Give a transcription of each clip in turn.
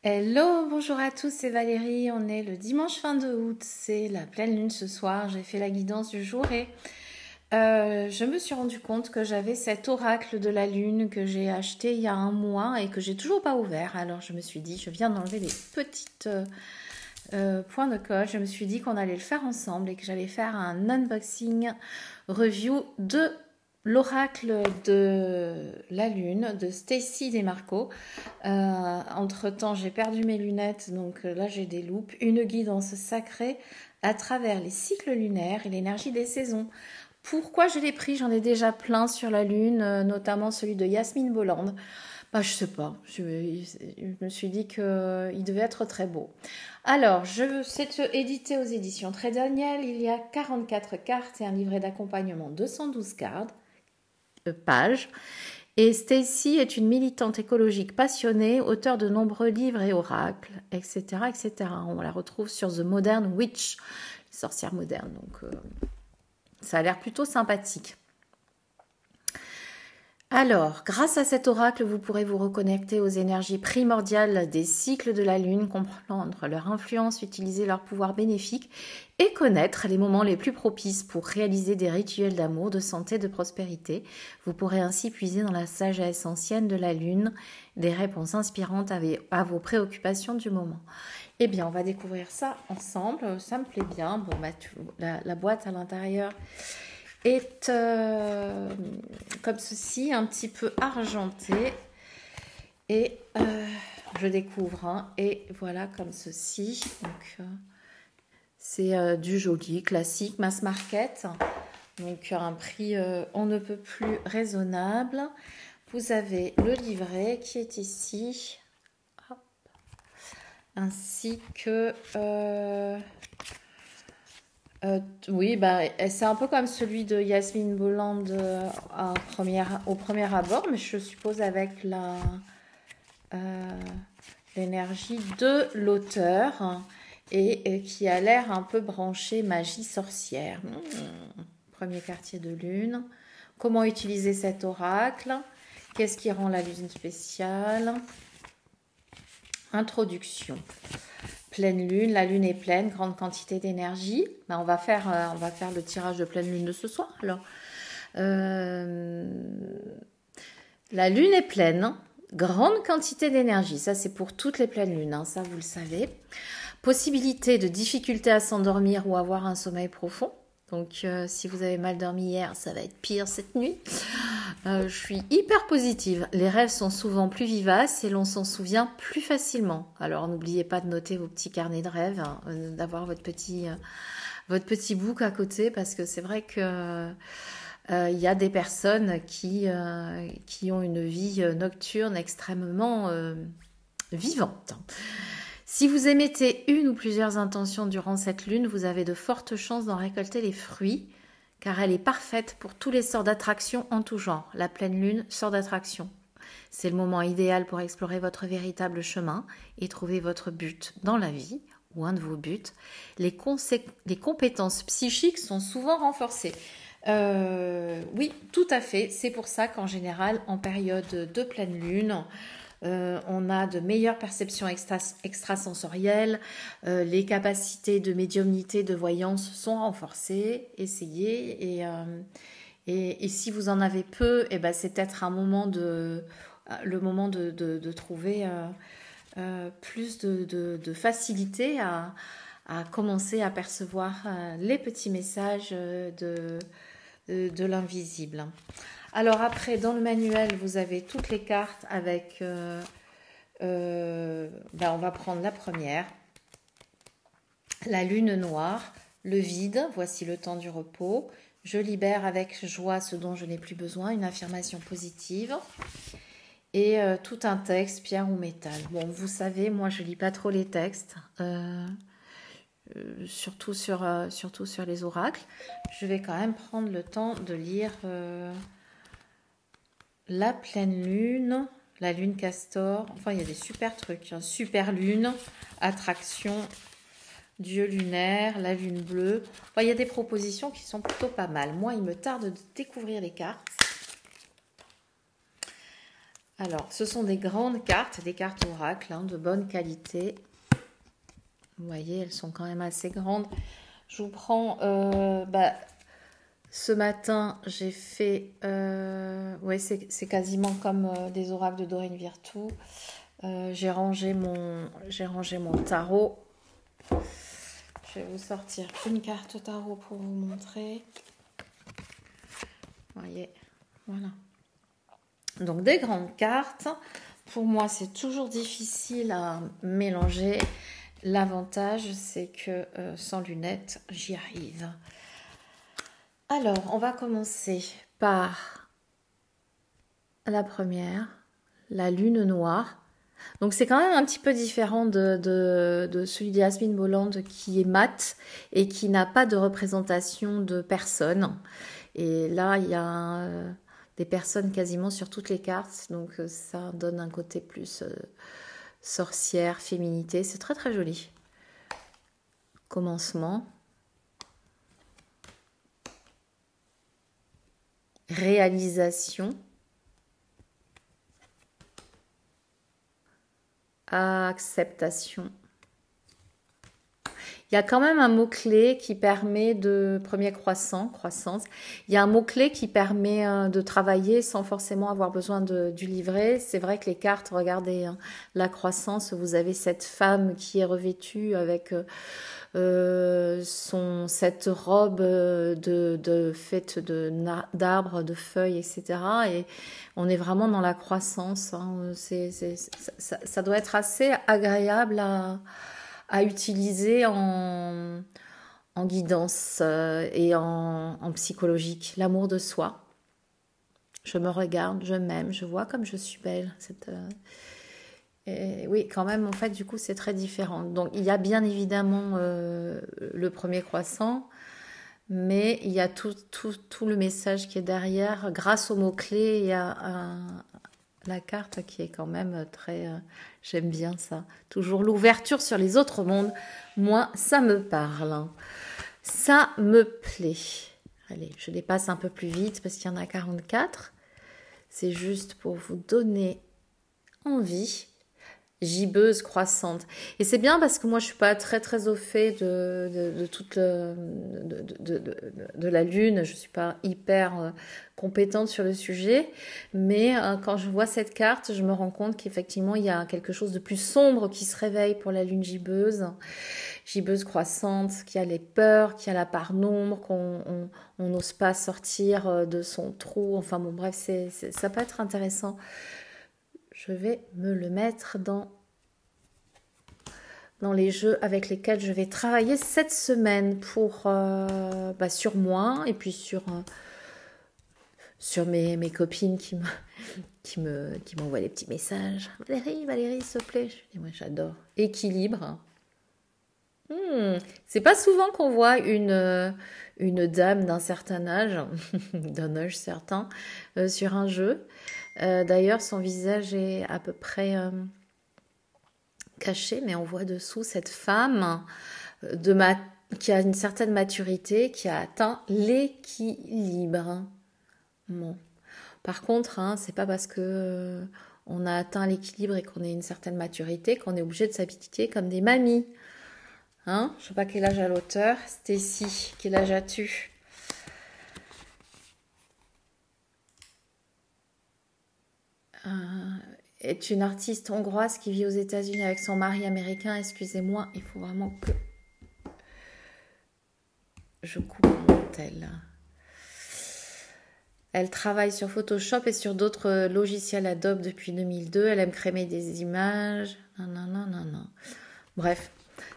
Hello, bonjour à tous, c'est Valérie. On est le dimanche 22 août, c'est la pleine lune ce soir. J'ai fait la guidance du jour et je me suis rendu compte que j'avais cet oracle de la lune que j'ai acheté il y a un mois et que j'ai toujours pas ouvert. Alors je me suis dit, je viens d'enlever des petites points de colle. Je me suis dit qu'on allait le faire ensemble et que j'allais faire un unboxing review de l'oracle de la lune de Stacy Demarco. Entre-temps, j'ai perdu mes lunettes, donc là j'ai des loupes. Une guidance sacrée à travers les cycles lunaires et l'énergie des saisons. Pourquoi je l'ai pris? J'en ai déjà plein sur la lune, notamment celui de Yasmine Bolland. Bah, je sais pas, je me suis dit qu'il devait être très beau. Alors, c'est édité aux éditions Très Daniel. Il y a 44 cartes et un livret d'accompagnement 212 pages. Et Stacy est une militante écologique passionnée, auteure de nombreux livres et oracles, etc., etc. On la retrouve sur The Modern Witch, les sorcières modernes. Donc, ça a l'air plutôt sympathique. Alors, grâce à cet oracle, vous pourrez vous reconnecter aux énergies primordiales des cycles de la Lune, comprendre leur influence, utiliser leur pouvoir bénéfique et connaître les moments les plus propices pour réaliser des rituels d'amour, de santé, de prospérité. Vous pourrez ainsi puiser dans la sagesse ancienne de la Lune des réponses inspirantes à vos préoccupations du moment. Eh bien, on va découvrir ça ensemble. Ça me plaît bien. Bon, bah, la boîte à l'intérieur est comme ceci, un petit peu argenté. Et je découvre, hein, et voilà comme ceci. Donc, c'est du joli, classique, mass market. Donc, un prix on ne peut plus raisonnable. Vous avez le livret qui est ici. Hop. Ainsi que... oui, bah, c'est un peu comme celui de Yasmine Bolland au premier abord, mais je suppose avec l'énergie de l'auteur, hein, et qui a l'air un peu branché magie sorcière. Premier quartier de lune. Comment utiliser cet oracle? Qu'est-ce qui rend la lune spéciale? Introduction. Pleine lune, la lune est pleine, grande quantité d'énergie. Ben, on va faire le tirage de pleine lune de ce soir. Alors, la lune est pleine, grande quantité d'énergie. Ça, c'est pour toutes les pleines lunes, hein, ça vous le savez. Possibilité de difficulté à s'endormir ou avoir un sommeil profond. Donc, si vous avez mal dormi hier, ça va être pire cette nuit. Je suis hyper positive. Les rêves sont souvent plus vivaces et l'on s'en souvient plus facilement. Alors, n'oubliez pas de noter vos petits carnets de rêves, hein, d'avoir votre petit book à côté, parce que c'est vrai que il y a des personnes qui ont une vie nocturne extrêmement vivante. Si vous émettez une ou plusieurs intentions durant cette lune, vous avez de fortes chances d'en récolter les fruits, car elle est parfaite pour tous les sorts d'attractions en tout genre. La pleine lune, sort d'attraction. C'est le moment idéal pour explorer votre véritable chemin et trouver votre but dans la vie, ou un de vos buts. Les compétences psychiques sont souvent renforcées. Oui, tout à fait. C'est pour ça qu'en général, en période de pleine lune, on a de meilleures perceptions extrasensorielles, les capacités de médiumnité, de voyance sont renforcées, essayez, et si vous en avez peu, eh ben, c'est peut-être le moment de trouver plus de facilité à commencer à percevoir les petits messages de l'invisible. Alors après, dans le manuel, vous avez toutes les cartes avec... on va prendre la première. La lune noire, le vide, voici le temps du repos. Je libère avec joie ce dont je n'ai plus besoin, une affirmation positive. Et tout un texte, pierre ou métal. Bon, vous savez, moi je lis pas trop les textes, surtout sur les oracles. Je vais quand même prendre le temps de lire... la pleine lune, la lune castor, enfin il y a des super trucs, hein. Super lune, attraction, dieu lunaire, la lune bleue. Enfin, il y a des propositions qui sont plutôt pas mal. Moi, il me tarde de découvrir les cartes. Alors, ce sont des grandes cartes, des cartes oracles hein, de bonne qualité. Vous voyez, elles sont quand même assez grandes. Je vous prends... ce matin, j'ai fait... ouais, c'est quasiment comme des oracles de Dorine Virtue. J'ai rangé mon tarot. Je vais vous sortir une carte tarot pour vous montrer. Vous voyez, voilà. Donc des grandes cartes. Pour moi, c'est toujours difficile à mélanger. L'avantage, c'est que sans lunettes, j'y arrive. Alors, on va commencer par la première, la lune noire. Donc c'est quand même un petit peu différent de celui de Yasmine Bolland qui est mat et qui n'a pas de représentation de personne. Et là, il y a des personnes quasiment sur toutes les cartes, donc ça donne un côté plus sorcière, féminité. C'est très très joli. Commencement. Réalisation. Acceptation. Il y a quand même un mot-clé qui permet de... Premier croissance. Il y a un mot-clé qui permet de travailler sans forcément avoir besoin du livret. C'est vrai que les cartes, regardez, hein, la croissance, vous avez cette femme qui est revêtue avec cette robe faite d'arbres, de feuilles, etc. Et on est vraiment dans la croissance. Hein. Ça doit être assez agréable à utiliser en guidance et en psychologique. L'amour de soi. Je me regarde, je m'aime, je vois comme je suis belle. Et oui, quand même, en fait, du coup, c'est très différent. Donc, il y a bien évidemment le premier croissant, mais il y a tout le message qui est derrière. Grâce aux mots-clés, il y a la carte qui est quand même très... j'aime bien ça. Toujours l'ouverture sur les autres mondes. Moi, ça me parle. Hein. Ça me plaît. Allez, je les passe un peu plus vite parce qu'il y en a 44. C'est juste pour vous donner envie. Gibbeuse croissante. Et c'est bien parce que moi, je suis pas très très au fait de toute de la lune. Je suis pas hyper compétente sur le sujet, mais quand je vois cette carte, je me rends compte qu'effectivement, il y a quelque chose de plus sombre qui se réveille pour la lune gibbeuse croissante, qui a les peurs, qui a la part d'ombre, qu'on n'ose pas sortir de son trou. Enfin bon, bref, ça peut être intéressant. Je vais me le mettre dans les jeux avec lesquels je vais travailler cette semaine pour sur moi et puis sur mes copines qui m'envoient des petits messages. Valérie, s'il te plaît. Je dis, moi, j'adore. Équilibre. C'est pas souvent qu'on voit une dame d'un certain âge, d'un âge certain, sur un jeu. D'ailleurs, son visage est à peu près caché, mais on voit dessous cette femme qui a une certaine maturité, qui a atteint l'équilibre. Bon. Par contre, hein, c'est pas parce que on a atteint l'équilibre et qu'on a une certaine maturité qu'on est obligé de s'habiller comme des mamies. Hein, je sais pas quel âge a l'auteur. Stacy, quel âge as-tu? Est une artiste hongroise qui vit aux États-Unis avec son mari américain. Excusez-moi, il faut vraiment que je coupe mon tel. Elle travaille sur Photoshop et sur d'autres logiciels Adobe depuis 2002. Elle aime créer des images. Non. Bref,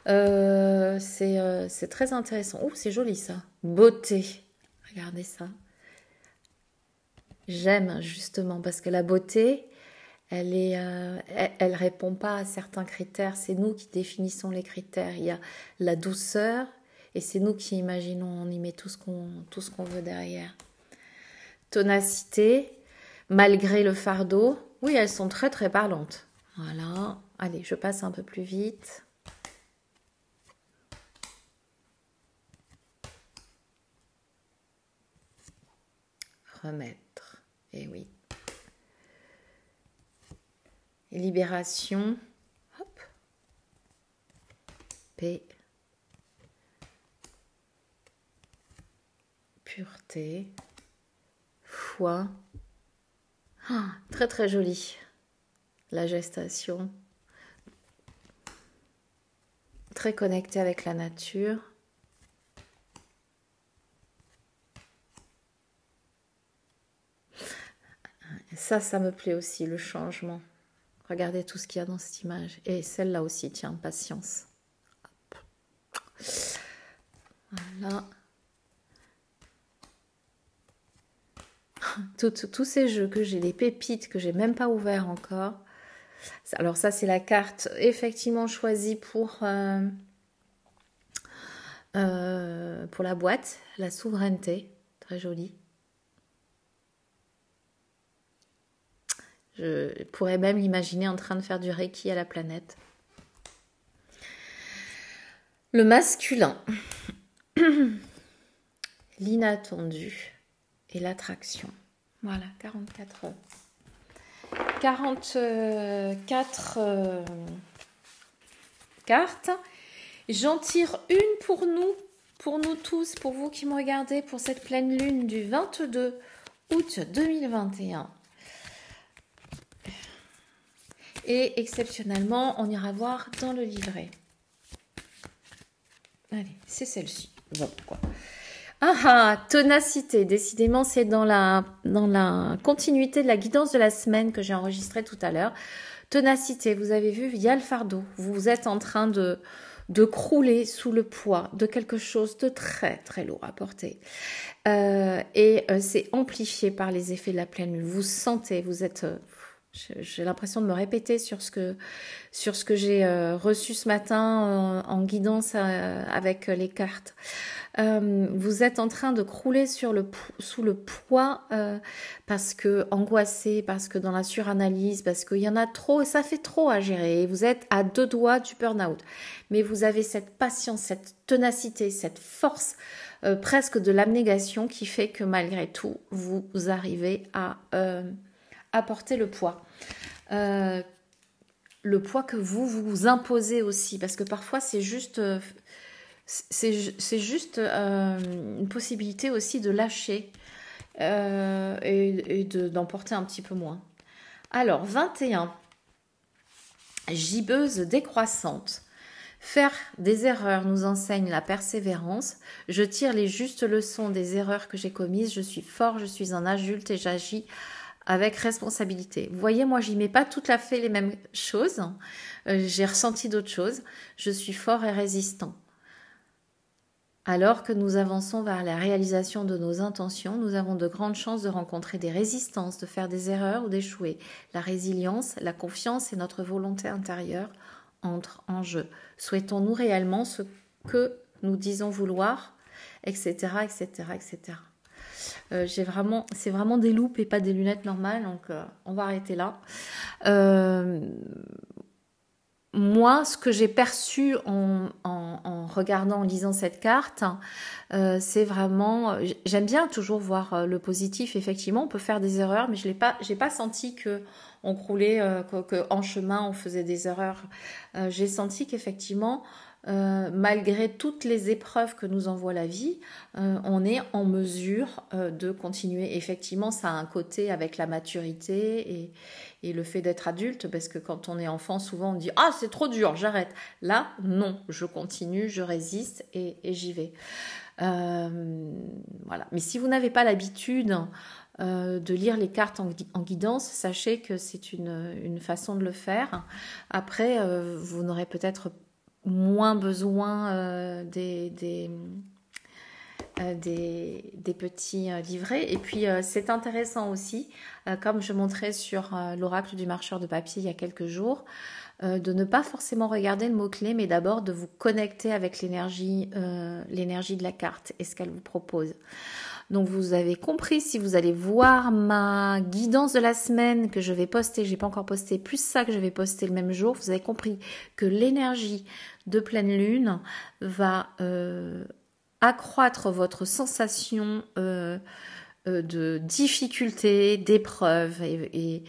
c'est très intéressant. Ouh, c'est joli ça. Beauté. Regardez ça. J'aime justement parce que la beauté, elle répond pas à certains critères. C'est nous qui définissons les critères. Il y a la douceur et c'est nous qui imaginons. On y met tout ce qu'on veut derrière. Tonacité, malgré le fardeau. Oui, elles sont très très parlantes. Voilà. Allez, je passe un peu plus vite. Remettre. Et oui. libération, hop, paix, pureté, foi. Ah, très très joli. La gestation. Très connecté avec la nature. Ça me plaît aussi, le changement. Regardez tout ce qu'il y a dans cette image. Et celle-là aussi, tiens, patience. Hop. Voilà. Tous ces jeux que j'ai, les pépites que j'ai même pas ouvert encore. Alors ça, c'est la carte effectivement choisie pour la boîte, la souveraineté. Très jolie. Je pourrais même l'imaginer en train de faire du Reiki à la planète. Le masculin. L'inattendu et l'attraction. Voilà, 44 cartes. J'en tire une pour nous tous, pour vous qui me regardez, pour cette pleine lune du 22 août 2021. Et exceptionnellement, on ira voir dans le livret. Allez, c'est celle-ci. Bon, pourquoi ? Ténacité. Décidément, c'est dans la continuité de la guidance de la semaine que j'ai enregistrée tout à l'heure. Ténacité, vous avez vu, il y a le fardeau. Vous êtes en train de crouler sous le poids de quelque chose de très, très lourd à porter. C'est amplifié par les effets de la pleine lune. Vous sentez, vous êtes... j'ai l'impression de me répéter sur ce que j'ai reçu ce matin en guidance avec les cartes. Vous êtes en train de crouler sous le poids parce que angoissé, parce que dans la suranalyse, parce qu'il y en a trop et ça fait trop à gérer. Vous êtes à 2 doigts du burn-out. Mais vous avez cette patience, cette ténacité, cette force presque de l'abnégation qui fait que malgré tout, vous arrivez à porter le poids. Le poids que vous imposez aussi. Parce que parfois, c'est juste... une possibilité aussi de lâcher et d'emporter un petit peu moins. Alors, 21. Gibbeuse décroissante. Faire des erreurs nous enseigne la persévérance. Je tire les justes leçons des erreurs que j'ai commises. Je suis fort, je suis un adulte et j'agis avec responsabilité. Vous voyez, moi, j'y mets pas tout à fait les mêmes choses. J'ai ressenti d'autres choses. Je suis fort et résistant. Alors que nous avançons vers la réalisation de nos intentions, nous avons de grandes chances de rencontrer des résistances, de faire des erreurs ou d'échouer. La résilience, la confiance et notre volonté intérieure entrent en jeu. Souhaitons-nous réellement ce que nous disons vouloir, etc., etc., etc. C'est vraiment des loupes et pas des lunettes normales, donc on va arrêter là. Moi, ce que j'ai perçu en regardant, en lisant cette carte, c'est vraiment... J'aime bien toujours voir le positif. Effectivement, on peut faire des erreurs, mais j'ai pas senti que on croulait, qu'en chemin, on faisait des erreurs. J'ai senti qu'effectivement, malgré toutes les épreuves que nous envoie la vie, on est en mesure de continuer. Effectivement, ça a un côté avec la maturité et le fait d'être adulte, parce que quand on est enfant, souvent on dit « Ah, c'est trop dur, j'arrête ». Là, non, je continue, je résiste et j'y vais. Voilà. Mais si vous n'avez pas l'habitude de lire les cartes en guidance, sachez que c'est une façon de le faire. Après, vous n'aurez peut-être moins besoin des petits livrets. Et puis, c'est intéressant aussi, comme je montrais sur l'oracle du marcheur de papier il y a quelques jours, de ne pas forcément regarder le mot-clé, mais d'abord de vous connecter avec l'énergie de la carte et ce qu'elle vous propose. Donc, vous avez compris, si vous allez voir ma guidance de la semaine que je vais poster, j'ai pas encore posté, plus ça que je vais poster le même jour, vous avez compris que l'énergie de pleine lune va accroître votre sensation de difficulté, d'épreuve et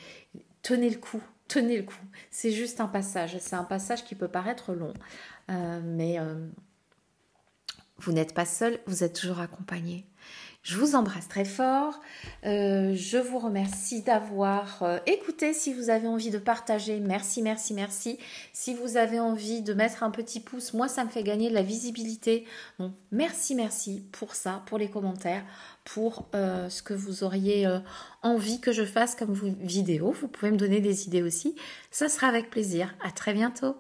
tenez le coup. tenez le coup. C'est juste un passage. C'est un passage qui peut paraître long, mais vous n'êtes pas seul, vous êtes toujours accompagné. Je vous embrasse très fort. Je vous remercie d'avoir écouté. Si vous avez envie de partager, merci, merci, merci. Si vous avez envie de mettre un petit pouce, moi, ça me fait gagner de la visibilité. Donc, merci, merci pour ça, pour les commentaires, pour ce que vous auriez envie que je fasse comme vidéo. Vous pouvez me donner des idées aussi. Ça sera avec plaisir. À très bientôt.